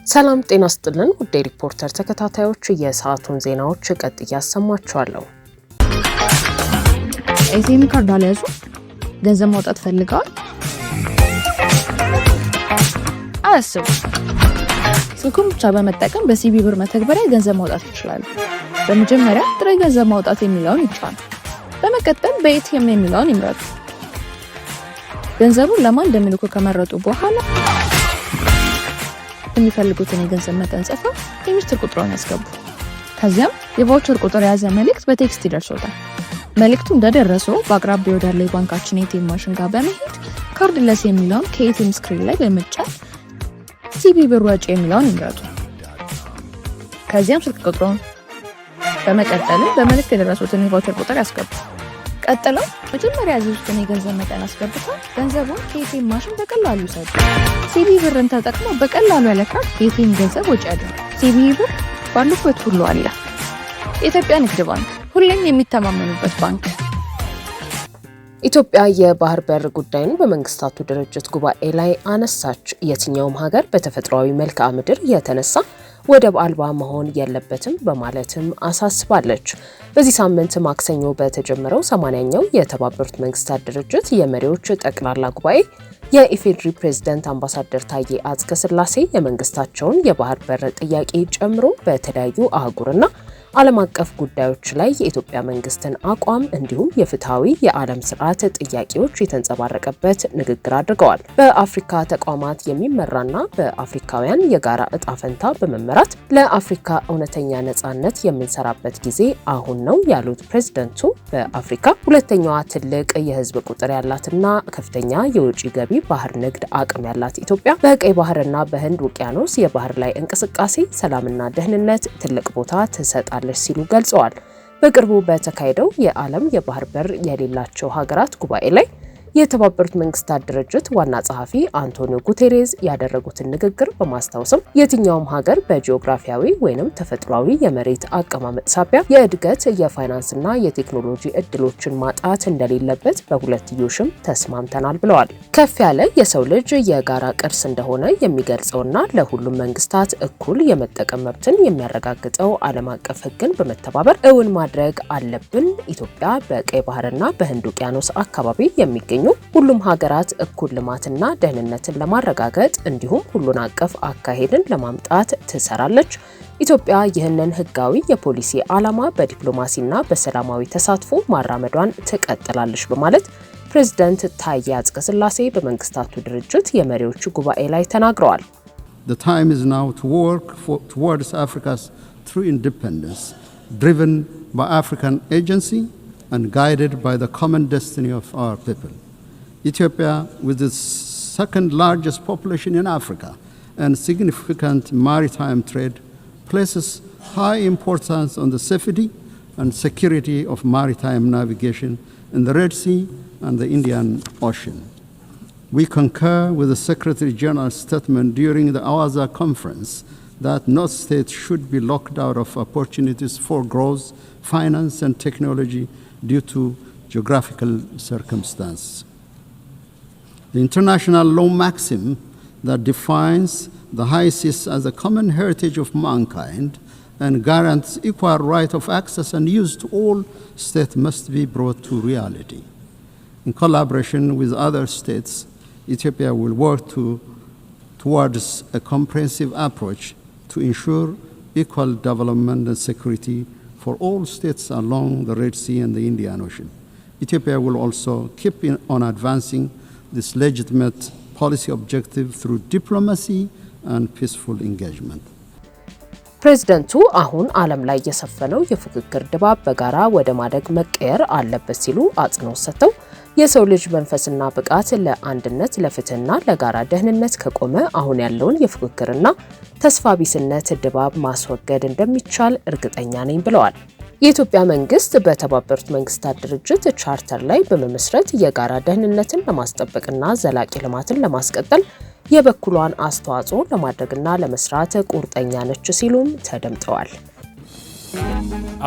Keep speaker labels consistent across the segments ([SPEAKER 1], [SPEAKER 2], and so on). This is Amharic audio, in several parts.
[SPEAKER 1] ሰላም ጤና ይስጥልን ውድ ሪፖርተር ተከታታዮች የሰዓቱን ዜናዎች ቀጥዬ አሰማችኋለሁ።
[SPEAKER 2] ኤቲኤም ካርድ አለያዙ ገንዘብ ማውጣት ፈልገዋል? አያስቡ። ስልኩን ብቻ በመጠቀም በሲቢ ብር መተግበሪያ ገንዘብ ማውጣት ይችላሉ። በመጀመሪያ ጥሬ ገንዘብ ማውጣት የሚለውን ይጫኑ። በመቀጠል በኤቲኤም የሚለውን ይምረጡ። ገንዘቡን ለማን እንደሚልኩ ከመረጡ በኋላ የሚፈልጉትን የገንዘብ መጠን ጽፈው የሚስጥር ቁጥሩን ያስገቡ። ከዚያም የቫውቸር ቁጥር የያዘ መልእክት በቴክስት ይደርሶታል። መልእክቱ እንደደረሰው በአቅራቢያው ወዳለ የባንካችን ኤቲኤም ማሽን ጋር በመሄድ ካርድለስ የሚለውን ከኤቲኤም ስክሪን ላይ በመጫን ሲቢ ብር ወጪ የሚለውን ይምረጡ። ከዚያም ስልክ ቁጥሩን በመቀጠልም በመልእክት የደረሱትን የቫውቸር ቁጥር ያስገቡ። ቀጥለው መጀመሪያ ያዘዙትን የገንዘብ መጠን አስገብተው ገንዘቡን ከኤቲኤም ማሽን በቀላሉ ይሰዱ። ሲቢ ብርን ተጠቅመው በቀላሉ ያለ ካርድ ከኤቲኤም ገንዘብ ወጪ ያድርጉ። ሲቢ ብር ባሉበት ሁሉ አለ። የኢትዮጵያ ንግድ ባንክ ሁሌም የሚተማመኑበት ባንክ።
[SPEAKER 1] ኢትዮጵያ የባህር በር ጉዳይን በመንግስታቱ ድርጅት ጉባኤ ላይ አነሳች። የትኛውም ሀገር በተፈጥሯዊ መልክዓ ምድር የተነሳ ወደብ አልባ መሆን የለበትም በማለትም አሳስባለች። በዚህ ሳምንት ማክሰኞ በተጀመረው 80ኛው የተባበሩት መንግስታት ድርጅት የመሪዎች ጠቅላላ ጉባኤ የኢፌዴሪ ፕሬዝዳንት አምባሳደር ታዬ አጽቀሥላሴ የመንግስታቸውን የባህር በር ጥያቄ ጨምሮ በተለያዩ አህጉርና ዓለም አቀፍ ጉዳዮች ላይ የኢትዮጵያ መንግስትን አቋም እንዲሁም የፍትሃዊ የዓለም ስርዓት ጥያቄዎች የተንጸባረቀበት ንግግር አድርገዋል። በአፍሪካ ተቋማት የሚመራና በአፍሪካውያን የጋራ እጣ ፈንታ በመመራት ለአፍሪካ እውነተኛ ነጻነት የምንሰራበት ጊዜ አሁን ነው ያሉት ፕሬዝዳንቱ በአፍሪካ ሁለተኛዋ ትልቅ የህዝብ ቁጥር ያላትና ከፍተኛ የውጭ ገቢ ባህር ንግድ አቅም ያላት ኢትዮጵያ በቀይ ባህርና በህንድ ውቅያኖስ የባህር ላይ እንቅስቃሴ ሰላምና ደህንነት ትልቅ ቦታ ትሰጣለች ሲሉ ገልጸዋል። በቅርቡ በተካሄደው የዓለም የባህር በር የሌላቸው ሀገራት ጉባኤ ላይ የተባበሩት መንግስታት ድርጅት ዋና ጸሐፊ አንቶኒዮ ጉቴሬዝ ያደረጉትን ንግግር በማስታወስም የትኛውም ሀገር በጂኦግራፊያዊ ወይንም ተፈጥሯዊ የመሬት አቀማመጥ ሳቢያ የእድገት የፋይናንስና የቴክኖሎጂ እድሎችን ማጣት እንደሌለበት በሁለትዮሽም ተስማምተናል ብለዋል። ከፍ ያለ የሰው ልጅ የጋራ ቅርስ እንደሆነ የሚገልጸውና ለሁሉም መንግስታት እኩል የመጠቀም መብትን የሚያረጋግጠው ዓለም አቀፍ ህግን በመተባበር እውን ማድረግ አለብን። ኢትዮጵያ በቀይ ባህርና በህንድ ውቅያኖስ አካባቢ የሚገኙ ሁሉም ሀገራት እኩል ልማትና ደህንነትን ለማረጋገጥ እንዲሁም ሁሉን አቀፍ አካሄድን ለማምጣት ትሰራለች። ኢትዮጵያ ይህንን ህጋዊ የፖሊሲ ዓላማ በዲፕሎማሲና በሰላማዊ ተሳትፎ ማራመዷን ትቀጥላለች በማለት ፕሬዝዳንት ታዬ አጽቀሥላሴ በመንግስታቱ ድርጅት የመሪዎች ጉባኤ ላይ ተናግረዋል።
[SPEAKER 3] The time is now to work towards Africa's true independence, driven by African agency and guided by the common destiny of our people. Ethiopia, with its second largest population in Africa and significant maritime trade, places high importance on the safety and security of maritime navigation in the Red Sea and the Indian Ocean. We concur with the Secretary General's statement during the Awaza conference that no state should be locked out of opportunities for growth, finance and technology due to geographical circumstances. The international law maxim that defines the high seas as a common heritage of mankind and guarantees equal right of access and use to all states must be brought to reality. In collaboration with other states, Ethiopia will work towards a comprehensive approach to ensure equal development and security for all states along the Red Sea and the Indian Ocean. Ethiopia will also keep on advancing this legitimate policy objective through diplomacy and peaceful engagement.
[SPEAKER 1] ፕሬዝዳንቱ አሁን ዓለም ላይ የሰፈነው የፉክክር ድባብ በጋራ ወደ ማደግ መቀየር አለበት ሲሉ አጽንኦት ሰጥተው የሰው ልጅ መንፈስና ብቃት ለአንድነት ለፍትህና ለጋራ ደህንነት ከቆመ አሁን ያለውን የፉክክርና ተስፋ ቢስነት ድባብ ማስወገድ እንደሚቻል እርግጠኛ ነኝ ብለዋል። የኢትዮጵያ መንግስት በተባበሩት መንግስታት ድርጅት ቻርተር ላይ በመመስረት የጋራ ደህንነትን ለማስጠበቅና ዘላቂ ልማትን ለማስቀጠል የበኩሏን አስተዋጽኦ ለማድረግና ለመስራት ቁርጠኛ ነች ሲሉም ተደምጠዋል።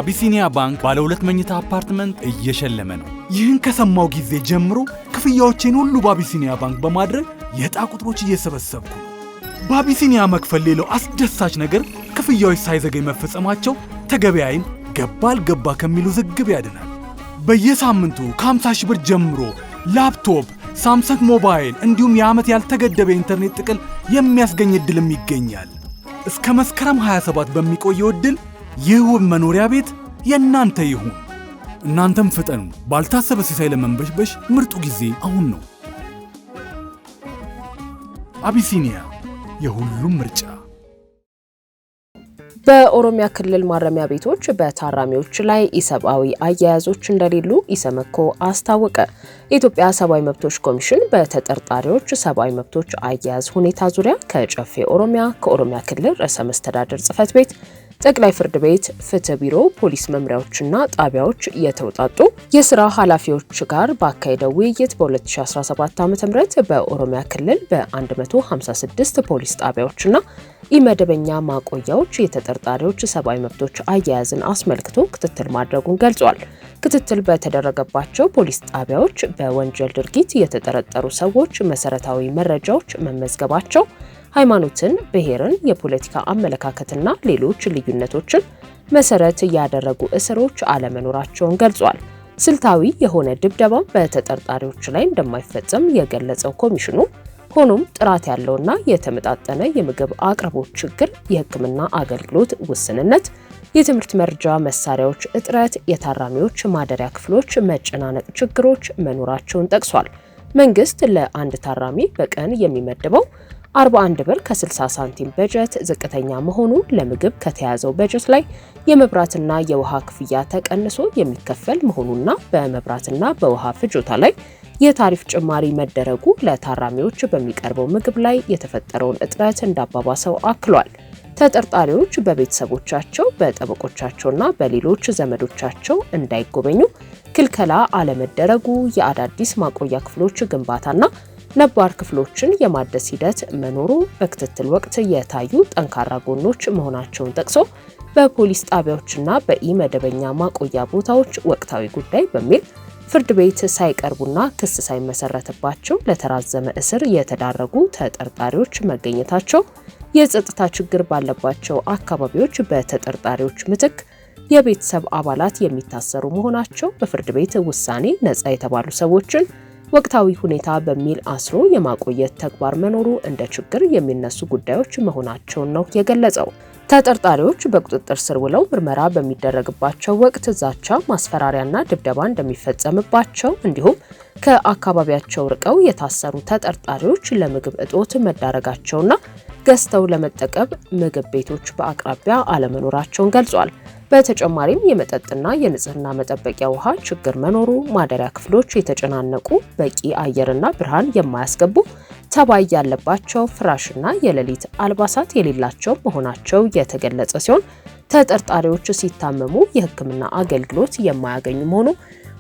[SPEAKER 4] አቢሲኒያ ባንክ ባለ 2 መኝታ አፓርትመንት እየሸለመ ነው። ይህን ከሰማው ጊዜ ጀምሮ ክፍያዎቼን ሁሉ በአቢሲኒያ ባንክ በማድረግ የዕጣ ቁጥሮች እየሰበሰብኩ ነው። በአቢሲኒያ መክፈል ሌላው አስደሳች ነገር ክፍያዎች ሳይዘገይ መፈጸማቸው ተገበያይን ገባ አልገባ ከሚሉ ዝግብ ያድናል። በየሳምንቱ ከ50 ሺህ ብር ጀምሮ ላፕቶፕ፣ ሳምሰንግ ሞባይል እንዲሁም የዓመት ያልተገደበ ኢንተርኔት ጥቅል የሚያስገኝ እድልም ይገኛል። እስከ መስከረም 27 በሚቆየው እድል ይህ ውብ መኖሪያ ቤት የእናንተ ይሁን። እናንተም ፍጠኑ። ባልታሰበ ሲሳይ ለመንበሽበሽ ምርጡ ጊዜ አሁን ነው። አቢሲኒያ የሁሉም ምርጫ።
[SPEAKER 1] በኦሮሚያ ክልል ማረሚያ ቤቶች በታራሚዎች ላይ ኢሰብአዊ አያያዞች እንደሌሉ ኢሰመኮ አስታወቀ። የኢትዮጵያ ሰብአዊ መብቶች ኮሚሽን በተጠርጣሪዎች ሰብአዊ መብቶች አያያዝ ሁኔታ ዙሪያ ከጨፌ ኦሮሚያ፣ ከኦሮሚያ ክልል ርዕሰ መስተዳድር ጽሕፈት ቤት፣ ጠቅላይ ፍርድ ቤት፣ ፍትህ ቢሮ፣ ፖሊስ መምሪያዎችና ጣቢያዎች የተውጣጡ የስራ ኃላፊዎች ጋር ባካሄደው ውይይት በ2017 ዓ.ም በኦሮሚያ ክልል በ156 ፖሊስ ጣቢያዎችና ኢመደበኛ ማቆያዎች የተጠርጣሪዎች ሰብአዊ መብቶች አያያዝን አስመልክቶ ክትትል ማድረጉን ገልጿል። ክትትል በተደረገባቸው ፖሊስ ጣቢያዎች በወንጀል ድርጊት የተጠረጠሩ ሰዎች መሰረታዊ መረጃዎች መመዝገባቸው፣ ሃይማኖትን፣ ብሔርን፣ የፖለቲካ አመለካከትና ሌሎች ልዩነቶችን መሰረት ያደረጉ እስሮች አለመኖራቸውን ገልጿል። ስልታዊ የሆነ ድብደባ በተጠርጣሪዎች ላይ እንደማይፈጸም የገለጸው ኮሚሽኑ ሆኖም ጥራት ያለውና የተመጣጠነ የምግብ አቅርቦት ችግር፣ የሕክምና አገልግሎት ውስንነት፣ የትምህርት መርጃ መሳሪያዎች እጥረት፣ የታራሚዎች ማደሪያ ክፍሎች መጨናነቅ ችግሮች መኖራቸውን ጠቅሷል። መንግስት ለአንድ ታራሚ በቀን የሚመድበው 41 ብር ከ60 ሳንቲም በጀት ዝቅተኛ መሆኑ ለምግብ ከተያዘው በጀት ላይ የመብራትና የውሃ ክፍያ ተቀንሶ የሚከፈል መሆኑና በመብራትና በውሃ ፍጆታ ላይ የታሪፍ ጭማሪ መደረጉ ለታራሚዎች በሚቀርበው ምግብ ላይ የተፈጠረውን እጥረት እንዳባባሰው አክሏል። ተጠርጣሪዎች በቤተሰቦቻቸው በጠበቆቻቸውና በሌሎች ዘመዶቻቸው እንዳይጎበኙ ክልከላ አለመደረጉ፣ የአዳዲስ ማቆያ ክፍሎች ግንባታና ነባር ክፍሎችን የማደስ ሂደት መኖሩ በክትትል ወቅት የታዩ ጠንካራ ጎኖች መሆናቸውን ጠቅሶ በፖሊስ ጣቢያዎችና በኢመደበኛ ማቆያ ቦታዎች ወቅታዊ ጉዳይ በሚል ፍርድ ቤት ሳይቀርቡና ክስ ሳይመሰረትባቸው ለተራዘመ እስር የተዳረጉ ተጠርጣሪዎች መገኘታቸው፣ የጸጥታ ችግር ባለባቸው አካባቢዎች በተጠርጣሪዎች ምትክ የቤተሰብ አባላት የሚታሰሩ መሆናቸው፣ በፍርድ ቤት ውሳኔ ነጻ የተባሉ ሰዎችን ወቅታዊ ሁኔታ በሚል አስሮ የማቆየት ተግባር መኖሩ እንደ ችግር የሚነሱ ጉዳዮች መሆናቸውን ነው የገለጸው። ተጠርጣሪዎች በቁጥጥር ስር ውለው ምርመራ በሚደረግባቸው ወቅት ዛቻ፣ ማስፈራሪያና ድብደባ እንደሚፈጸምባቸው እንዲሁም ከአካባቢያቸው ርቀው የታሰሩ ተጠርጣሪዎች ለምግብ እጦት መዳረጋቸውና ገዝተው ለመጠቀም ምግብ ቤቶች በአቅራቢያ አለመኖራቸውን ገልጿል። በተጨማሪም የመጠጥና የንጽህና መጠበቂያ ውሃ ችግር መኖሩ፣ ማደሪያ ክፍሎች የተጨናነቁ፣ በቂ አየርና ብርሃን የማያስገቡ፣ ተባይ ያለባቸው፣ ፍራሽና የሌሊት አልባሳት የሌላቸው መሆናቸው የተገለጸ ሲሆን ተጠርጣሪዎች ሲታመሙ የሕክምና አገልግሎት የማያገኙ መሆኑ፣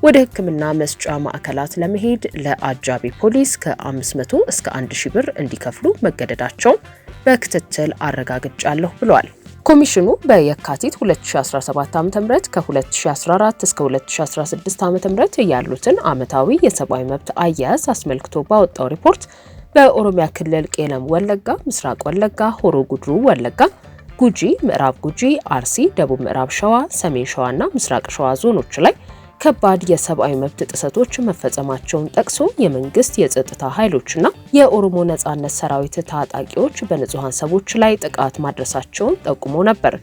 [SPEAKER 1] ወደ ሕክምና መስጫ ማዕከላት ለመሄድ ለአጃቢ ፖሊስ ከ500 እስከ 1000 ብር እንዲከፍሉ መገደዳቸው በክትትል አረጋግጫለሁ ብሏል። ኮሚሽኑ በየካቲት 2017 ዓ.ም ከ2014 እስከ 2016 ዓ.ም ያሉትን ዓመታዊ የሰብአዊ መብት አያያዝ አስመልክቶ ባወጣው ሪፖርት በኦሮሚያ ክልል ቄለም ወለጋ፣ ምስራቅ ወለጋ፣ ሆሮ ጉድሩ ወለጋ፣ ጉጂ፣ ምዕራብ ጉጂ፣ አርሲ፣ ደቡብ ምዕራብ ሸዋ፣ ሰሜን ሸዋና ምስራቅ ሸዋ ዞኖች ላይ ከባድ የሰብአዊ መብት ጥሰቶች መፈጸማቸውን ጠቅሶ የመንግስት የጸጥታ ኃይሎችና የኦሮሞ ነጻነት ሰራዊት ታጣቂዎች በንጹሃን ሰዎች ላይ ጥቃት ማድረሳቸውን ጠቁሞ ነበር።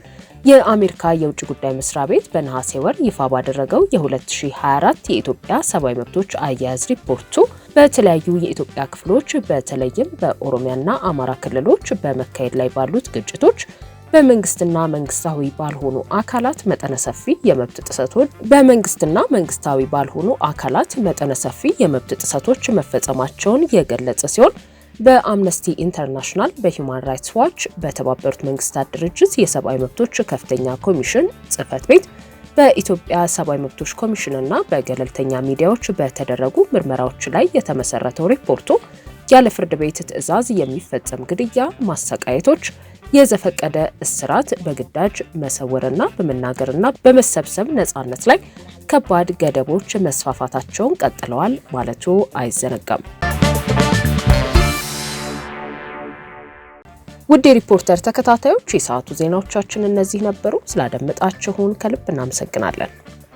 [SPEAKER 1] የአሜሪካ የውጭ ጉዳይ መስሪያ ቤት በነሐሴ ወር ይፋ ባደረገው የ2024 የኢትዮጵያ ሰብአዊ መብቶች አያያዝ ሪፖርቱ በተለያዩ የኢትዮጵያ ክፍሎች በተለይም በኦሮሚያና አማራ ክልሎች በመካሄድ ላይ ባሉት ግጭቶች በመንግስትና መንግስታዊ ባልሆኑ አካላት መጠነ ሰፊ የመብት ጥሰቶች መፈጸማቸውን የገለጸ ሲሆን በአምነስቲ ኢንተርናሽናል፣ በሂውማን ራይትስ ዋች፣ በተባበሩት መንግስታት ድርጅት የሰብአዊ መብቶች ከፍተኛ ኮሚሽን ጽሕፈት ቤት፣ በኢትዮጵያ ሰብአዊ መብቶች ኮሚሽንና በገለልተኛ ሚዲያዎች በተደረጉ ምርመራዎች ላይ የተመሰረተው ሪፖርቱ ያለ ፍርድ ቤት ትዕዛዝ የሚፈጸም ግድያ፣ ማሰቃየቶች፣ የዘፈቀደ እስራት፣ በግዳጅ መሰወርና በመናገርና በመሰብሰብ ነጻነት ላይ ከባድ ገደቦች መስፋፋታቸውን ቀጥለዋል ማለቱ አይዘነጋም። ውድ የሪፖርተር ተከታታዮች የሰዓቱ ዜናዎቻችን እነዚህ ነበሩ። ስላደመጣችሁን ከልብ እናመሰግናለን።